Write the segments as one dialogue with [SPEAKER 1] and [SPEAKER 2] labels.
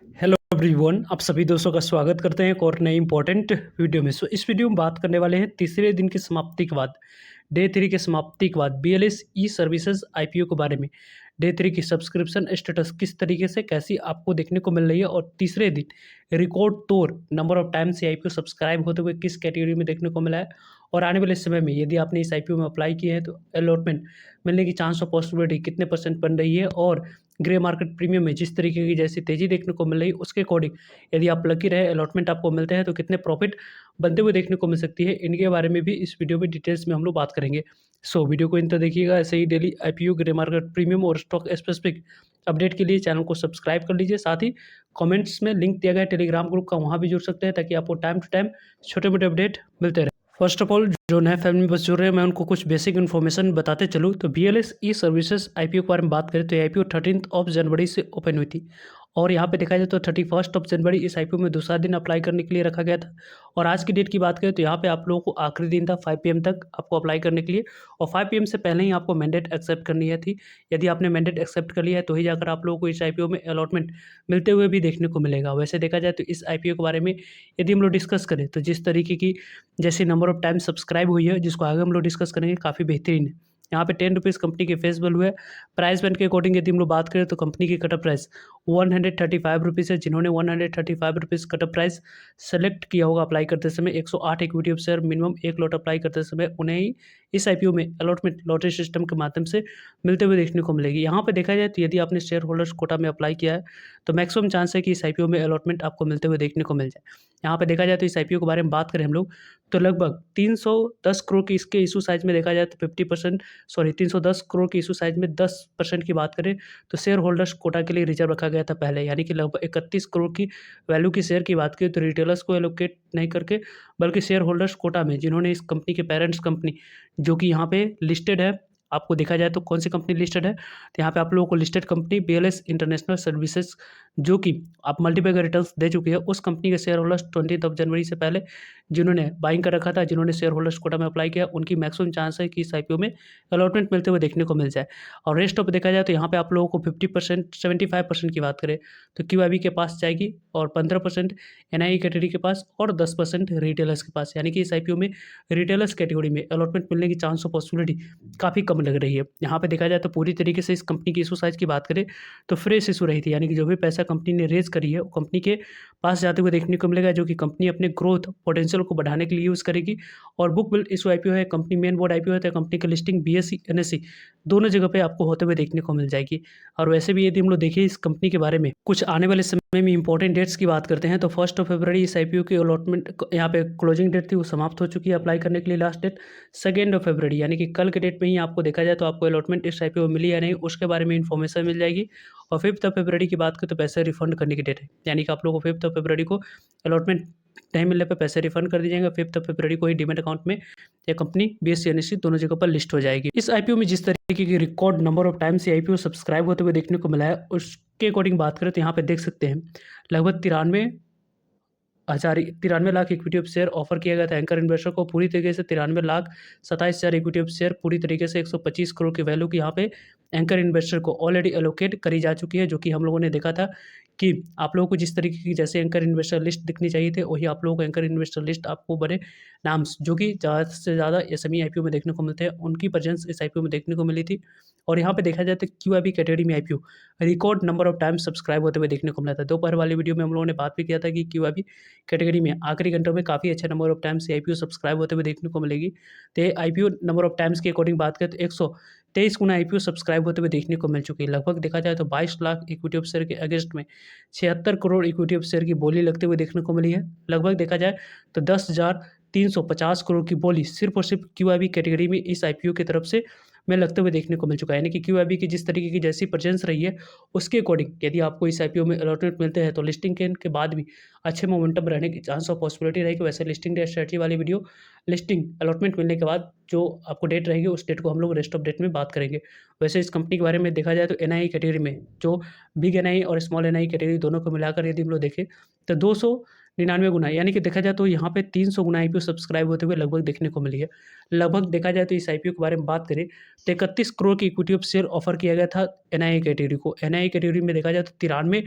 [SPEAKER 1] Hello everyone, आप सभी दोस्तों का स्वागत करते हैं एक और नई इंपॉर्टेंट वीडियो में। इस वीडियो में बात करने वाले हैं तीसरे दिन की समाप्ति के बाद, डे 3 की समाप्ति के बाद बीएलएस ई सर्विसेज आईपीओ के बारे में। डे 3 की सब्सक्रिप्शन स्टेटस किस तरीके से कैसी आपको देखने को मिल रही है, और तीसरे दिन रिकॉर्ड तोड़ नंबर ऑफ टाइम्स से आईपीओ सब्सक्राइब होते हुए किस कैटेगरी में देखने को मिला है, और आने वाले समय में यदि आपने इस आईपीओ में अप्लाई किया है तो अलॉटमेंट मिलने की चांस और पॉसिबिलिटी कितने परसेंट बन रही है, और ग्रे मार्केट प्रीमियम में जिस तरीके की जैसी तेज़ी देखने को मिल रही है उसके अकॉर्डिंग यदि आप लकी रहे, अलॉटमेंट आपको मिलते हैं तो कितने प्रॉफिट बनते हुए देखने को मिल सकती है, इनके बारे में भी इस वीडियो में डिटेल्स में हम लोग बात करेंगे। वीडियो को अंत तक देखिएगा। ऐसे ही daily IPO, grey market premium और स्टॉक स्पेसिफिक अपडेट के लिए चैनल को सब्सक्राइब कर लीजिए। साथ ही कमेंट्स में लिंक दिया गया है टेलीग्राम ग्रुप का, वहाँ भी जुड़ सकते हैं ताकि आपको टाइम टू टाइम छोटे मोटे अपडेट मिलते रहे। फर्स्ट ऑफ ऑल, जो नए फैमिली मेंबर्स जुड़ रहे हैं मैं उनको कुछ बेसिक इन्फॉर्मेशन बताते चलूँ तो बीएलएस ई सर्विसेज आईपीओ के बारे में बात करें तो ये आईपीओ 13 जनवरी से ओपन हुई थी, और यहाँ पे देखा जाए तो 31 जनवरी इस आईपीओ में दूसरा दिन अप्लाई करने के लिए रखा गया था। और आज की डेट की बात करें तो यहाँ पे आप लोगों को आखिरी दिन था 5 PM तक आपको अप्लाई करने के लिए, और 5 PM से पहले ही आपको मैंडेट एक्सेप्ट करनी है थी। यदि आपने मैंडेट एक्सेप्ट कर लिया है तो ही जाकर आप लोगों को इस आईपीओ में अलॉटमेंट मिलते हुए भी देखने को मिलेगा। वैसे देखा जाए तो इस आईपीओ के बारे में यदि हम लोग डिस्कस करें तो जिस तरीके की जैसे नंबर ऑफ टाइम सब्सक्राइब हुई है, जिसको आगे हम लोग डिस्कस करेंगे, काफ़ी बेहतरीन है। यहाँ पे 10 रुपीज़ कंपनी के फेस वैल्यू है। प्राइस बैंड के अकॉर्डिंग यदि हम लोग बात करें तो कंपनी की कटअप प्राइस 135 रुपीज़ है। जिन्होंने 135 रुपीज़ कटअप प्राइस सेलेक्ट किया होगा अप्लाई करते समय, 108 इक्विटी ऑफ शेयर मिनिमम एक लॉट अप्लाई करते समय उन्हें ही इस आईपीओ में अलॉटमेंट लॉटरी सिस्टम के माध्यम से मिलते हुए देखने को मिलेगी। यहाँ पे देखा जाए तो यदि आपने शेयर होल्डर्स कोटा में अप्लाई किया है तो मैक्सिमम चांस है कि इस आईपीओ में अलॉटमेंट आपको मिलते हुए देखने को मिल जाए। यहाँ पे देखा जाए तो इस आईपीओ के बारे में बात करें हम लोग तो लगभग 310 करोड़ की इसके इशू साइज़ में देखा जाए तो 50% सॉरी 310 करोड़ की इशू साइज़ में 10% की बात करें तो शेयर होल्डर्स कोटा के लिए रिजर्व रखा गया था पहले, यानी कि लगभग 31 करोड़ की वैल्यू की शेयर की बात करें तो रिटेलर्स को एलोकेट नहीं करके बल्कि शेयर होल्डर्स कोटा में जिन्होंने इस कंपनी के पेरेंट्स कंपनी जो कि यहाँ पे लिस्टेड है, आपको देखा जाए तो कौन सी कंपनी लिस्टेड है तो यहाँ पे आप लोगों को listed company BLS international services जो कि आप मल्टीपल रिटर्न्स दे चुकी है, उस कंपनी के शेयर होल्डर्स 20 जनवरी से पहले जिन्होंने बाइंग कर रखा था, जिन्होंने शेयर होल्डर्स कोटा में अप्लाई किया, उनकी मैक्सिमम चांस है कि इस आईपीओ में अलॉटमेंट मिलते हुए देखने को मिल जाए। और रेस्ट ऑफ देखा जाए तो यहाँ पे आप लोगों को 50% 75% की बात करें तो क्यूआईबी के पास जाएगी, और 15% एनआई कैटेगरी के पास, और 10% रिटेलर्स के पास, यानी कि इस आईपीओ में रिटेलर्स कैटेगरी में अलॉटमेंट मिलने की चांस और पॉसिबिलिटी काफ़ी कम लग रही है। यहाँ पे देखा जाए तो पूरी तरीके से इस कंपनी की इशू साइज़ की बात करें तो फ्रेश इशू रही थी, यानी कि जो भी पैसा कंपनी ने रेज़ करी है वो कंपनी के पास जाते हुए देखने को मिलेगा, जो कि कंपनी अपने ग्रोथ पोटेंशियल को बढ़ाने के लिए यूज़ करेगी। और बुक बिल्ड इशू आईपीओ है, कंपनी मेन बोर्ड आईपीओ है, तो कंपनी की लिस्टिंग बीएसई एनएसई दोनों जगह पे आपको होते हुए देखने को मिल जाएगी। और वैसे भी यदि हम लोग देखें इस कंपनी के बारे में कुछ आने वाले समय में इंपॉर्टेंट डेट्स की बात करते हैं तो 1 फरवरी इस आईपीओ की अलॉटमेंट यहाँ पे क्लोजिंग डेट थी वो समाप्त हो चुकी है अप्लाई करने के लिए लास्ट डेट। 2 फरवरी यानी कि कल के डेट में ही आपको देखा जाए तो आपको अलॉटमेंट इस आईपीओ मिली या नहीं उसके बारे में इन्फॉर्मेशन मिल जाएगी। और 5 फरवरी की बात करें तो पैसे रिफंड करने की डेट है, यानी कि आप लोगों को 5 फरवरी को अलॉटमेंट नहीं मिलने पे पैसे रिफंड कर दिए जाएंगे। 5 फरवरी को ही डीमैट अकाउंट में ये कंपनी बीएसई एनएसई दोनों जगह पर लिस्ट हो जाएगी। इस आईपीओ में जिस तरीके की रिकॉर्ड नंबर ऑफ टाइम्स ये आईपीओ सब्सक्राइब होते हुए देखने को मिला है उसके अकॉर्डिंग बात करें तो यहाँ पे देख सकते हैं लगभग 93 lakh equity of share offer किया गया था एंकर इन्वेस्टर को। पूरी तरीके से 93,27,000 इक्विटी ऑफ शेयर पूरी तरीके से 125 करोड़ की वैल्यू की यहाँ पे एंकर इन्वेस्टर को ऑलरेडी एलोकेट करी जा चुकी है, जो कि हम लोगों ने देखा था कि आप लोगों को जिस तरीके की जैसे एंकर इन्वेस्टर लिस्ट दिखनी चाहिए थे वही आप लोगों को एंकर इन्वेस्टर लिस्ट आपको बड़े नाम्स जो कि ज़्यादा से ज़्यादा एसएमई आईपीओ में देखने को मिलते हैं उनकी प्रेजेंस इस आईपीओ में देखने को मिली थी। और यहाँ पे देखा जाए तो क्यूआईबी कैटेगरी में IPO record number of time subscribe होते हुए देखने को मिला था। दोपहर वाली वीडियो में हम लोगों ने बात भी किया था कि क्यूआईबी कैटेगरी में आखिरी घंटों में काफ़ी अच्छा number of times IPO subscribe होते हुए देखने को मिलेगी। तो आईपीओ नंबर ऑफ टाइम्स के अकॉर्डिंग बात करें तो 123 गुना आईपीओ सब्सक्राइब होते हुए देखने को मिल चुकी है। लगभग देखा जाए तो 22 लाख इक्विटी ऑफ शेयर के अगेंस्ट में 76 करोड़ इक्विटी ऑफ शेयर की बोली लगते हुए देखने को मिली है। लगभग देखा जाए तो 10,350 करोड़ की बोली सिर्फ और सिर्फ क्यूआईबी कैटेगरी में इस आईपीओ की तरफ से में लगते हुए देखने को मिल चुका है, यानी कि क्यूआईबी की जिस तरीके की जैसी प्रेजेंस रही है उसके अकॉर्डिंग यदि आपको इस आईपीओ में अलॉटमेंट मिलते हैं तो लिस्टिंग के बाद भी अच्छे मोमेंटम रहने की चांस और पॉसिबिलिटी रहेगी। वैसे लिस्टिंग डे स्ट्रेटजी वाली वीडियो लिस्टिंग अलॉटमेंट मिलने के बाद जो आपको डेट रहेगी उस डेट को हम लोग रेस्ट ऑफ डेट में बात करेंगे। वैसे इस कंपनी के बारे में देखा जाए तो एनआई कैटेगरी में जो बिग एनआई और स्मॉल एनआई कैटेगरी दोनों को मिलाकर यदि हम लोग देखें तो 299 गुना, यानी कि देखा जाए तो यहाँ पे 300 गुना आईपीओ सब्सक्राइब होते हुए लगभग देखने को मिली है। लगभग देखा जाए तो इस आईपीओ के बारे में बात करें तो 31 करोड़ की इक्विटी ऑफ शेयर ऑफर किया गया था एनआई कैटेगरी को। एनआई कैटेगरी में देखा जाए तो 93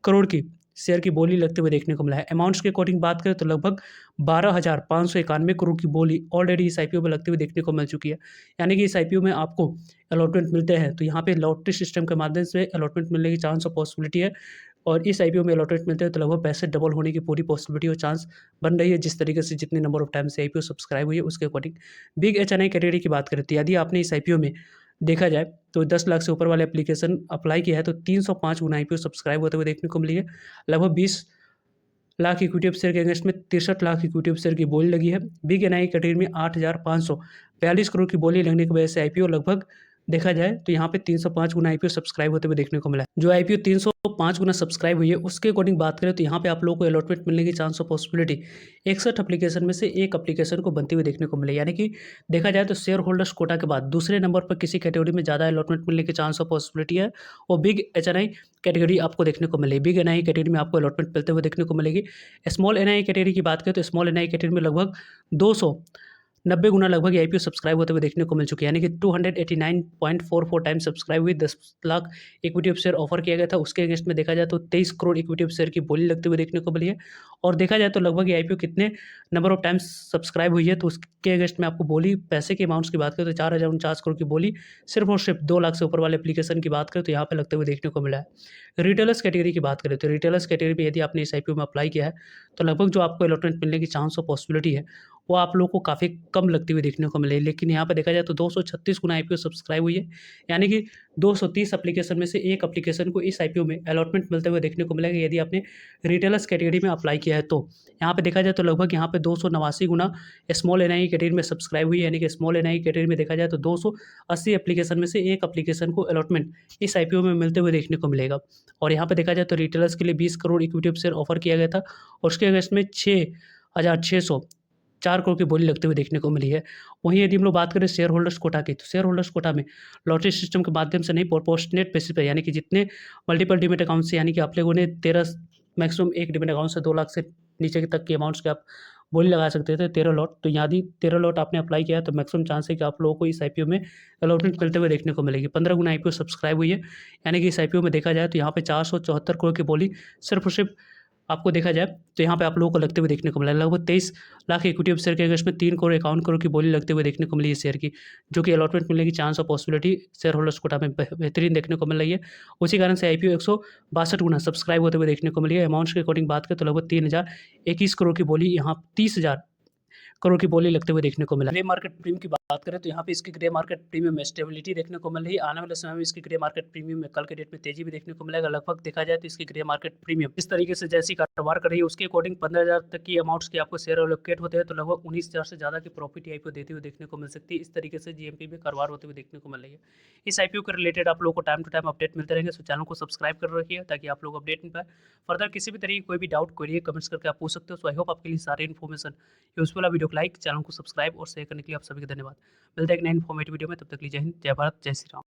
[SPEAKER 1] करोड़ की शेयर की बोली लगते हुए देखने को मिला है। अमाउंट्स के अकॉर्डिंग बात करें तो लगभग 12,591 करोड़ की बोली ऑलरेडी इस आईपीओ में लगते हुए देखने को मिल चुकी है। यानी कि इस आईपीओ में आपको अलॉटमेंट मिलते हैं, तो यहाँ पे लॉटरी सिस्टम के माध्यम से अलॉटमेंट मिलने की चांस और पॉसिबिलिटी है, और इस आईपीओ में अलॉटमेंट मिलते हैं तो लगभग पैसे डबल होने की पूरी पॉसिबिलिटी और चांस बन रही है, जिस तरीके से जितने नंबर ऑफ टाइम से आईपीओ सब्सक्राइब हुई है उसके अकॉर्डिंग। बिग एचएनआई कैटेगरी की बात करें तो यदि आपने इस आईपीओ में देखा जाए तो 10 लाख से ऊपर वाले एप्लीकेशन अप्लाई किया है तो 305 गुना आईपीओ सब्सक्राइब होते हुए देखने को मिली है। लगभग 20 लाख इक्विटी शेयर के अगेंस्ट में 63 लाख इक्विटी शेयर की बोली लगी है। बिग एनआई कैटेगरी में 8,542 करोड़ की बोली लगने की वजह से आईपीओ लगभग देखा जाए तो यहाँ पे 305 गुना आईपीओ सब्सक्राइब होते हुए देखने को मिला है। जो आईपीओ 305 गुना सब्सक्राइब हुई है उसके अकॉर्डिंग बात करें तो यहाँ पे आप लोगों को अलॉटमेंट मिलने की चांस और पॉसिबिलिटी 61 एप्लीकेशन में से एक एप्लीकेशन को बनती हुई देखने को मिले। यानी कि देखा जाए तो शेयर होल्डर्स कोटा के बाद दूसरे नंबर पर किसी कैटेगरी में ज़्यादा अलॉटमेंट मिलने की चांस और पॉसिबिलिटी है, और बिग एचएनआई कैटेगरी आपको देखने को मिलेगी। बिग एनआई कैटेगरी में आपको अलॉटमेंट मिलते हुए देखने को मिलेगी। स्मॉल एनआई कैटेगरी की बात करें तो स्मॉल एनआई कैटेगरी में लगभग 290 गुना लगभग आईपीओ सब्सक्राइब होते हुए देखने को मिल चुके हैं। यानी कि 289.44 टाइम सब्सक्राइब हुई। 10 लाख इक्विटी शेयर ऑफर किया गया था, उसके अगेंस्ट में देखा जाए तो 23 करोड़ इक्विटी शेयर की बोली लगते हुए देखने को मिली है। और देखा जाए तो लगभग ये आईपीओ कितने नंबर ऑफ टाइम्स सब्सक्राइब हुई है तो उसके अगेंस्ट में आपको बोली पैसे के अमाउंट्स की बात करें तो 4,049 करोड़ की बोली सिर्फ और सिर्फ 2 लाख से ऊपर वाले एप्लीकेशन की बात करें तो यहाँ पे लगते हुए देखने को मिला है। रिटेलर्स कैटेगरी की बात करें तो रिटेलर्स कैटेगरी में यदि आपने इस आईपीओ में अप्लाई किया है तो लगभग जो आपको अलॉटमेंट मिलने की चांस और पॉसिबिलिटी है वो आप लोगों को काफ़ी कम लगती हुई देखने को मिले। लेकिन यहाँ पे देखा जाए तो 236 गुना आईपीओ सब्सक्राइब हुई है। यानी कि 230 एप्लीकेशन में से एक एप्लीकेशन को इस आईपीओ में अलॉटमेंट मिलते हुए देखने को मिलेगा यदि आपने रिटेलर्स कैटेगरी में अप्लाई किया है तो। यहाँ पे देखा जाए तो लगभग यहाँ पे 289 गुना स्मॉल एनआई कैटेगरी में सब्सक्राइब हुई है। यानी कि स्मॉल एनआई कैटेगरी में देखा जाए तो 280 एप्लीकेशन में से एक एप्लीकेशन को अलॉटमेंट इस आईपीओ में मिलते हुए देखने को मिलेगा। और यहाँ पे देखा जाए तो रिटेलर्स के लिए 20 करोड़ इक्विटी शेयर ऑफर किया गया था, और उसके अगेंस्ट में 6,604 करोड़ की बोली लगते हुए देखने को मिली है। वहीं यदि हम लोग बात करें शेयर होल्डर्स कोटा की, तो शेयर होल्डर्स कोटा में लॉटरी सिस्टम के माध्यम से नहीं, प्रोपोर्शनेट बेसिस पे, यानी कि जितने मल्टीपल डिमेट अकाउंट से, यानी कि आप लोगों ने 13 मैक्सिमम एक डिमेट अकाउंट से 2 लाख से नीचे तक के अमाउंट्स के आप बोली लगा सकते थे 13 लॉट। तो यदि 13 लॉट आपने अप्लाई किया है तो मैक्सिमम चांस है कि आप लोगों को इस आईपीओ में अलॉटमेंट मिलते हुए देखने को मिलेगी। 15 गुना आईपीओ सब्सक्राइब हुई है। यानी कि इस आईपीओ में देखा जाए तो यहाँ पे 474 करोड़ की बोली सिर्फ और सिर्फ आपको देखा जाए तो यहाँ पे आप लोगों को लगते हुए देखने को मिला। लगभग 23 लाख इक्विटी शेयर के अगेंस्ट में 3 करोड़ 51 करोड़ की बोली लगते हुए देखने को मिली है शेयर की, जो कि अलॉटमेंट मिलने की चांस और पॉसिबिलिटी शेयर होल्डर्स कोटा में बेहतरीन देखने को मिल रही है। उसी कारण से आईपीओ 162 गुना सब्सक्राइब होते हुए देखने को मिली है। अमाउंट्स के अकॉर्डिंग बात करें तो लगभग 3,021 करोड़ की बोली, यहाँ 30,000 करोड़ की बोली लगते हुए देखने को मिला। ग्रे मार्केट प्रीमियम की बात करें तो यहाँ पे इसकी ग्रे मार्केट प्रीमियम में स्टेबिलिटी देखने को मिल रही है। आने वाले समय में इसकी ग्रे मार्केट प्रीमियम में कल के डेट में तेजी भी देखने को मिलेगा। लगभग देखा जाए तो इसकी ग्रे मार्केट प्रीमियम इस तरीके से जैसी कारोबार कर रही है उसके अकॉर्डिंग 15,000 तक की अमाउंट्स की आपको शेयर एलोकेट होते हैं तो लगभग 19,000 से ज़्यादा की प्रॉफिट आईपीओ देते हुए देखने को मिल सकती है। इस तरीके से जीएमपी में कारोबार होते हुए देखने को मिल रही है। इस आईपीओ के रिलेटेड आप लोगों को टाइम टू टाइम अपडेट मिलते रहेंगे, सो चैनल को सब्सक्राइब कर रखिए ताकि आप लोग अपडेट मिल पाए। फर्दर किसी भी तरीके कोई भी डाउट क्वेरी कमेंट्स करके आप पूछ सकते हो। सो आई होप आपके लिए सारी इन्फॉर्मेशन यूजफुल है। वीडियो को लाइक, चैनल को सब्सक्राइब और शेयर करने के लिए आप सभी का धन्यवाद। मिलते हैं एक नए इन्फॉर्मेटिव वीडियो में, तब तक के लिए जय हिंद, जय भारत, जय श्री राम।